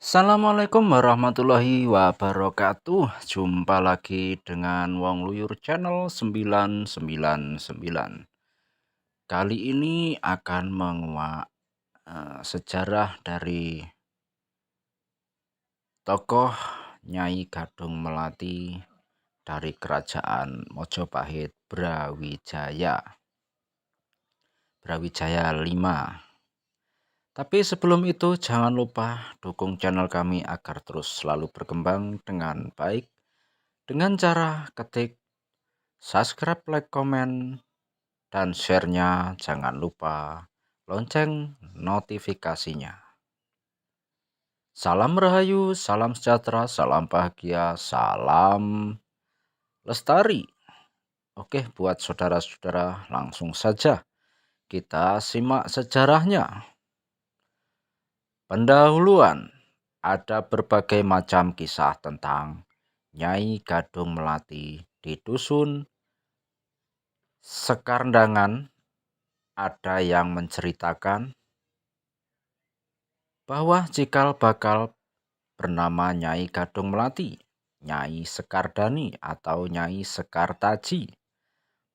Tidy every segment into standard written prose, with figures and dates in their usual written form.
Assalamualaikum warahmatullahi wabarakatuh. Jumpa lagi dengan Wong Luyur Channel 999. Kali ini akan menguak sejarah dari tokoh Nyai Gadung Melati dari Kerajaan Mojopahit Brawijaya 5. Tapi sebelum itu jangan lupa dukung channel kami agar terus selalu berkembang dengan baik dengan cara ketik subscribe, like, komen, dan share-nya. Jangan lupa lonceng notifikasinya. Salam Rahayu, salam sejahtera, salam bahagia, salam lestari. Oke, buat saudara-saudara langsung saja kita simak sejarahnya. Pendahuluan, ada berbagai macam kisah tentang Nyai Gadung Melati di dusun Sekarndangan. Ada yang menceritakan bahwa cikal bakal bernama Nyai Gadung Melati, Nyai Sekardani atau Nyai Sekartaji.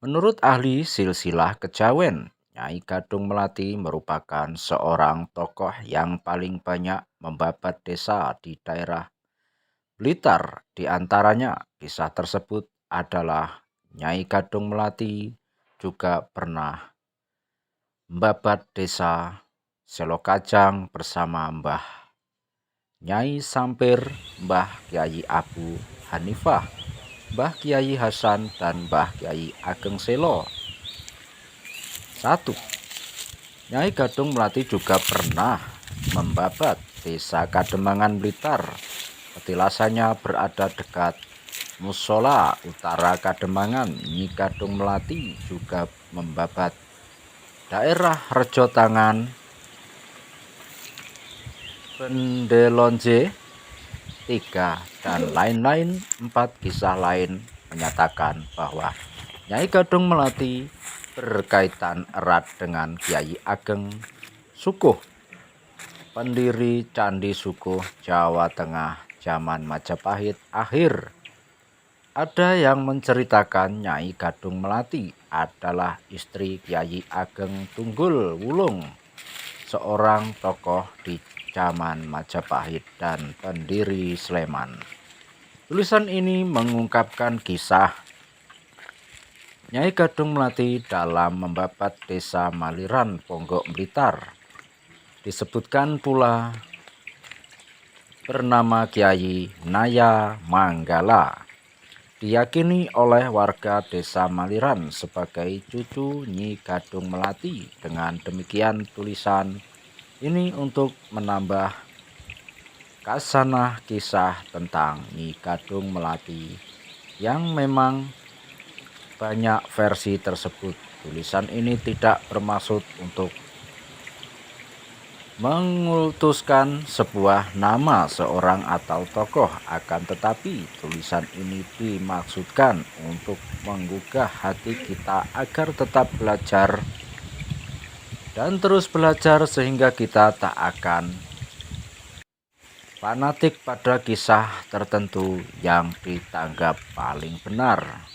Menurut ahli silsilah kejawen, Nyai Gadung Melati merupakan seorang tokoh yang paling banyak membabat desa di daerah Blitar. Di antaranya kisah tersebut adalah Nyai Gadung Melati juga pernah membabat desa Selokajang bersama Mbah Nyai Sampir, Mbah Kyai Abu Hanifah, Mbah Kyai Hasan, dan Mbah Kyai Ageng Selo. 1. Nyai Gadung Melati juga pernah membabat desa Kademangan Blitar. Petilasannya berada dekat Musola Utara Kademangan. Nyi Gadung Melati juga membabat daerah Rejotangan, Pendelonje 3, dan lain-lain. 4 kisah lain menyatakan bahwa Nyai Gadung Melati berkaitan erat dengan Kyai Ageng Sukuh, pendiri Candi Sukuh Jawa Tengah zaman Majapahit akhir. Ada yang menceritakan Nyai Gadung Melati adalah istri Kyai Ageng Tunggul Wulung, seorang tokoh di zaman Majapahit dan pendiri Sleman. Tulisan ini mengungkapkan kisah Nyai Gadung Melati dalam membabat desa Maliran, Ponggok Blitar. Disebutkan pula bernama Kyai Naya Manggala. Diyakini oleh warga desa Maliran sebagai cucu Nyi Gadung Melati. Dengan demikian tulisan ini untuk menambah kasanah kisah tentang Nyi Gadung Melati yang memang banyak versi tersebut. Tulisan ini tidak bermaksud untuk mengultuskan sebuah nama seorang atau tokoh, akan tetapi tulisan ini dimaksudkan untuk menggugah hati kita agar tetap belajar dan terus belajar sehingga kita tak akan fanatik pada kisah tertentu yang dianggap paling benar.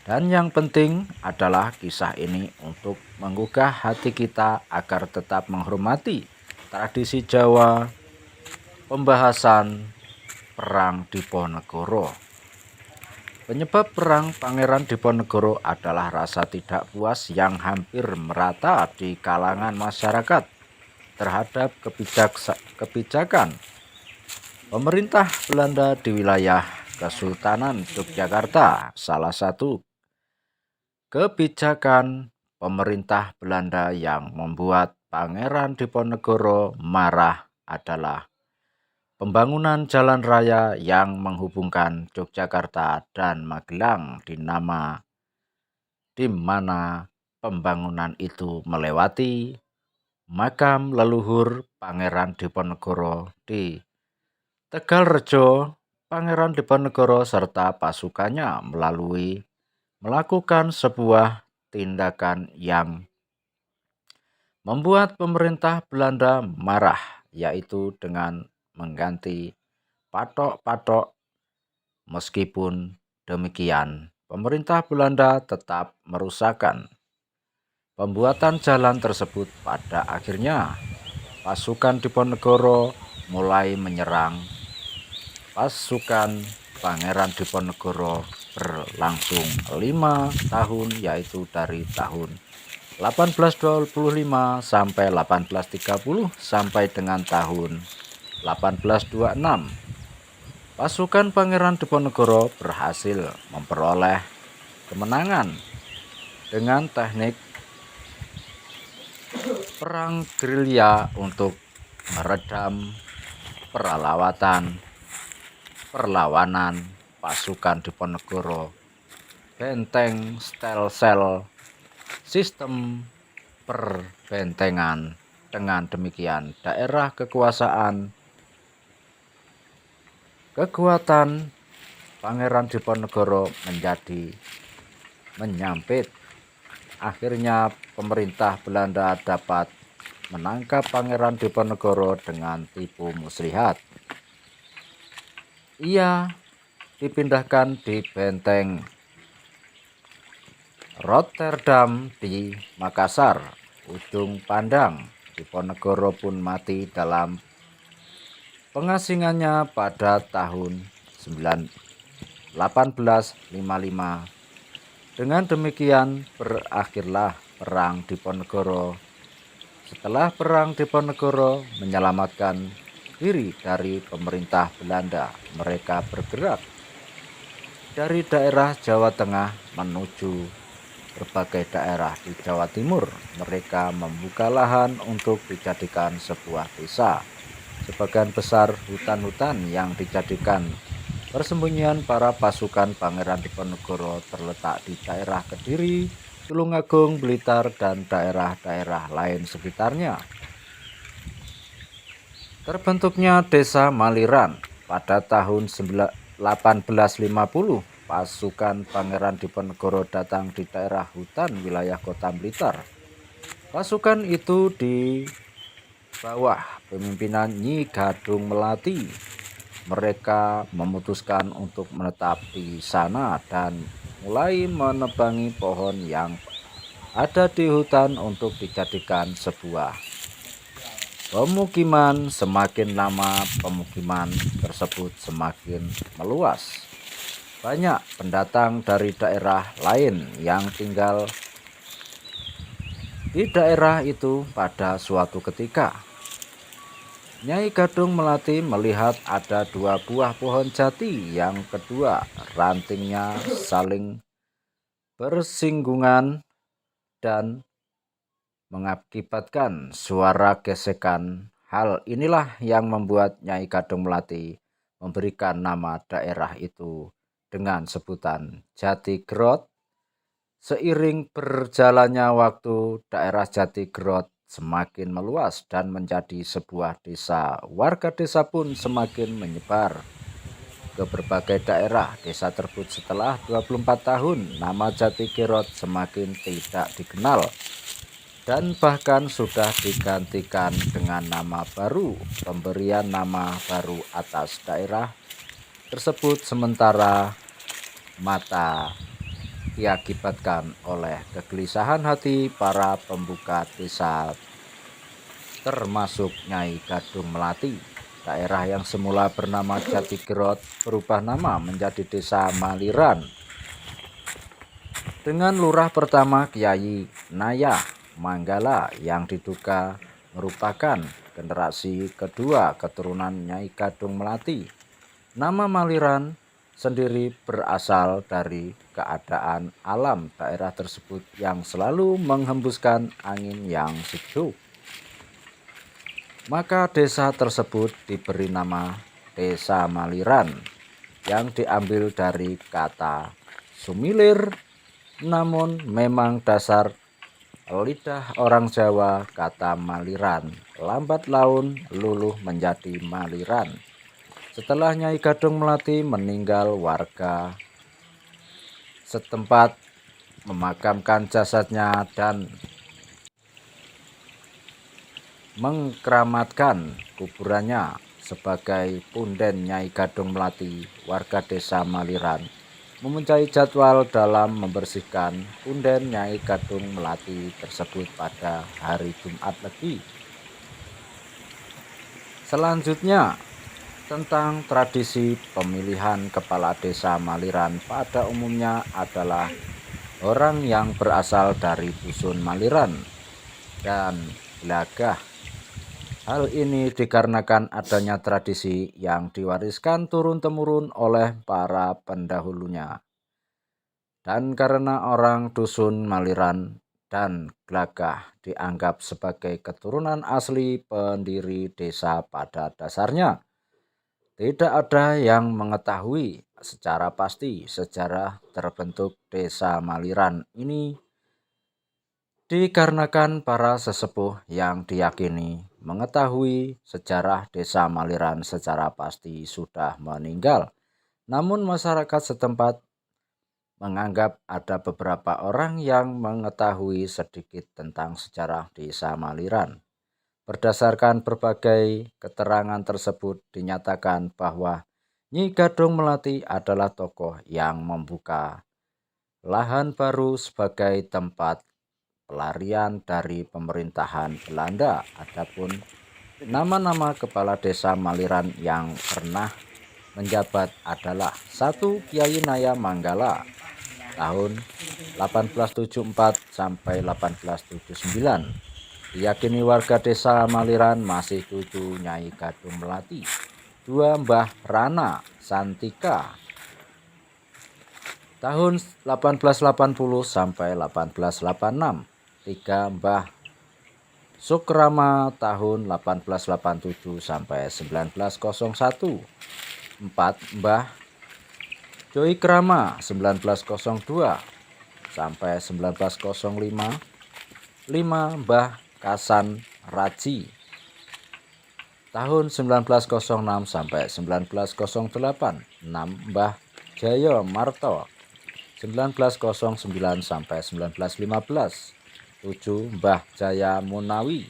Dan yang penting adalah kisah ini untuk menggugah hati kita agar tetap menghormati tradisi Jawa. Pembahasan Perang Diponegoro. Penyebab Perang Pangeran Diponegoro adalah rasa tidak puas yang hampir merata di kalangan masyarakat terhadap kebijakan pemerintah Belanda di wilayah Kesultanan Yogyakarta. Salah satu kebijakan pemerintah Belanda yang membuat Pangeran Diponegoro marah adalah pembangunan jalan raya yang menghubungkan Yogyakarta dan Magelang, di mana pembangunan itu melewati makam leluhur Pangeran Diponegoro di Tegalrejo. Pangeran Diponegoro serta pasukannya melakukan sebuah tindakan yang membuat pemerintah Belanda marah, yaitu dengan mengganti patok-patok. Meskipun demikian, pemerintah Belanda tetap merusakkan pembuatan jalan tersebut. Pada akhirnya, pasukan Diponegoro mulai menyerang pasukan Pangeran Diponegoro berlangsung 5 tahun, yaitu dari tahun 1825 sampai 1830 sampai dengan tahun 1826. Pasukan Pangeran Diponegoro berhasil memperoleh kemenangan dengan teknik perang gerilya untuk meredam perlawanan pasukan Diponegoro. Benteng sel-sel sistem perbentengan. Dengan demikian, daerah kekuatan Pangeran Diponegoro menjadi menyempit. Akhirnya pemerintah Belanda dapat menangkap Pangeran Diponegoro dengan tipu muslihat. Ia dipindahkan di benteng Rotterdam di Makassar, ujung pandang. Diponegoro pun mati dalam pengasingannya pada tahun 1855. Dengan demikian berakhirlah Perang Diponegoro. Setelah Perang Diponegoro menyelamatkan diri dari pemerintah Belanda, mereka bergerak dari daerah Jawa Tengah menuju berbagai daerah di Jawa Timur. Mereka membuka lahan untuk dijadikan sebuah desa. Sebagian besar hutan-hutan yang dijadikan persembunyian para pasukan Pangeran Diponegoro terletak di daerah Kediri, Tulungagung, Blitar, dan daerah-daerah lain sekitarnya. Terbentuknya Desa Maliran pada tahun 1850. Pasukan Pangeran Diponegoro datang di daerah hutan wilayah Kota Blitar. Pasukan itu di bawah pemimpinan Nyi Gadung Melati. Mereka memutuskan untuk menetap di sana dan mulai menebangi pohon yang ada di hutan untuk dijadikan sebuah pemukiman. Semakin lama pemukiman tersebut semakin meluas. Banyak pendatang dari daerah lain yang tinggal di daerah itu. Pada suatu ketika, Nyai Gadung Melati melihat ada 2 buah pohon jati yang kedua rantingnya saling bersinggungan dan mengakibatkan suara gesekan. Hal inilah yang membuat Nyai Gadung Melati memberikan nama daerah itu dengan sebutan Jatigrot. Seiring berjalannya waktu, daerah Jatigrot semakin meluas dan menjadi sebuah desa. Warga desa pun semakin menyebar ke berbagai daerah desa tersebut. Setelah 24 tahun, nama Jatigrot semakin tidak dikenal dan bahkan sudah digantikan dengan nama baru. Pemberian nama baru atas daerah tersebut sementara mata diakibatkan oleh kegelisahan hati para pembuka desa, termasuk Nyai Gadung Melati. Daerah yang semula bernama Jatigrot berubah nama menjadi Desa Maliran dengan lurah pertama Kyai Naya Manggala yang diduga merupakan generasi kedua keturunan Nyai Gadung Melati. Nama Maliran sendiri berasal dari keadaan alam daerah tersebut yang selalu menghembuskan angin yang sejuk. Maka desa tersebut diberi nama Desa Maliran yang diambil dari kata sumilir. Namun memang dasar lidah orang Jawa kata maliran lambat laun luluh menjadi maliran. Setelah Nyai Gadung Melati meninggal, warga setempat memakamkan jasadnya dan mengkeramatkan kuburannya sebagai punden Nyai Gadung Melati, warga desa Maliran mempunyai jadwal dalam membersihkan punden Nyai Gadung Melati tersebut pada hari Jumat Legi. Selanjutnya, tentang tradisi pemilihan kepala desa Maliran pada umumnya adalah orang yang berasal dari dusun Maliran dan Glagah. Hal ini dikarenakan adanya tradisi yang diwariskan turun-temurun oleh para pendahulunya. Dan karena orang dusun Maliran dan Glagah dianggap sebagai keturunan asli pendiri desa pada dasarnya, tidak ada yang mengetahui secara pasti sejarah terbentuk desa Maliran ini, dikarenakan para sesepuh yang diyakini mengetahui sejarah desa Maliran secara pasti sudah meninggal. Namun masyarakat setempat menganggap ada beberapa orang yang mengetahui sedikit tentang sejarah desa Maliran. Berdasarkan berbagai keterangan tersebut dinyatakan bahwa Nyi Gadung Melati adalah tokoh yang membuka lahan baru sebagai tempat pelarian dari pemerintahan Belanda. Adapun nama-nama kepala desa Maliran yang pernah menjabat adalah 1. Kiai Naya Manggala tahun 1874 sampai 1879. Diyakini warga desa Maliran masih cucu Nyai Gadung Melati. 2. Mbah Rana Santika tahun 1880 sampai 1886. 3. Mbah Sukrama tahun 1887 sampai 1901. 4. Mbah Joy Krama 1902 sampai 1905. 5. Mbah Kasan Raji tahun 1906 sampai 1908. 6. Mbah Jaya Marto 1909 sampai 1915. 7. Mbah Jaya Munawi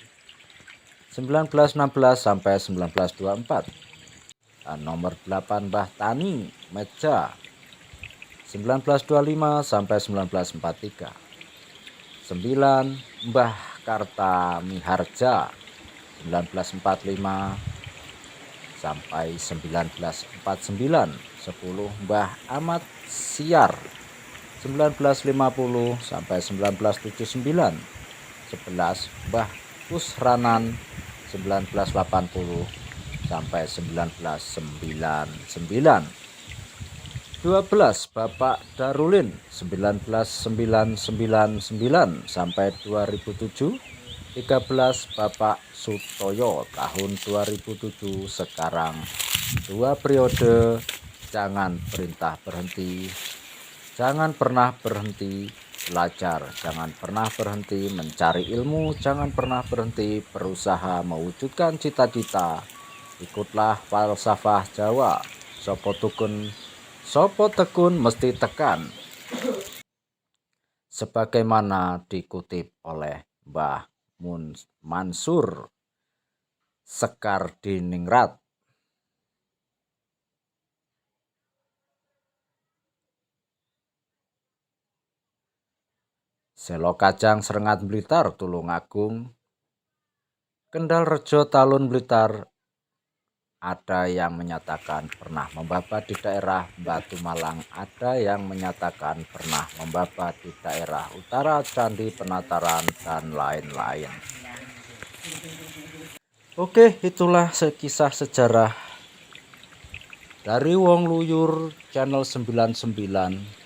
1916 sampai 1924. Dan nomor 8. Mbah Tani Meja 1925 sampai 1943. 9. Mbah Karta Miharja 1945 sampai 1949. 10. Mbah Ahmad Siar 1950 sampai 1979. 11. Mbah Kusranan 1980 sampai 1999. 12. Bapak Darulin 1999 sampai 2007. 13. Bapak Sutoyo tahun 2007. Sekarang 2 periode. Jangan pernah berhenti belajar, jangan pernah berhenti mencari ilmu, jangan pernah berhenti berusaha mewujudkan cita-cita. Ikutlah falsafah Jawa, sopo tekun mesti tekan, sebagaimana dikutip oleh Mbah Mansur Sekardiningrat. Selo Kajang Serengat Blitar Tulungagung Kendal Rejo Talun Blitar. Ada yang menyatakan pernah membabat di daerah Batu Malang, ada yang menyatakan pernah membabat di daerah utara Candi Penataran, dan lain-lain. Oke, itulah kisah sejarah dari Wong Luyur channel 99.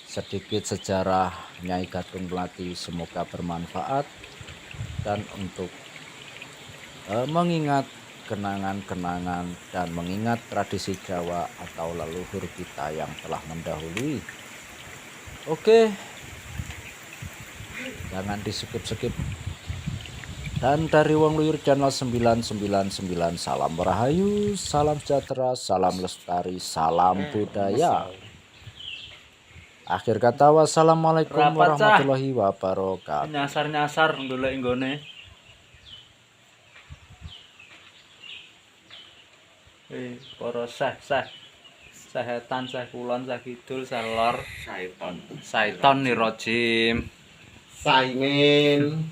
Sedikit sejarah Nyai Gadung Melati, semoga bermanfaat dan untuk mengingat kenangan-kenangan dan mengingat tradisi Jawa atau leluhur kita yang telah mendahului. Oke, jangan di skip-skip. Dan dari Wong Luyur channel 999, salam rahayu, salam sejahtera, salam lestari, salam budaya. Akhir kata, wassalamualaikum warahmatullahi wabarakatuh. Nyasar-nyasar ndolek nggone. Para setan, seh kulon, seh kidul, seh lor, Syaiton. syaiton nirajim. Saingin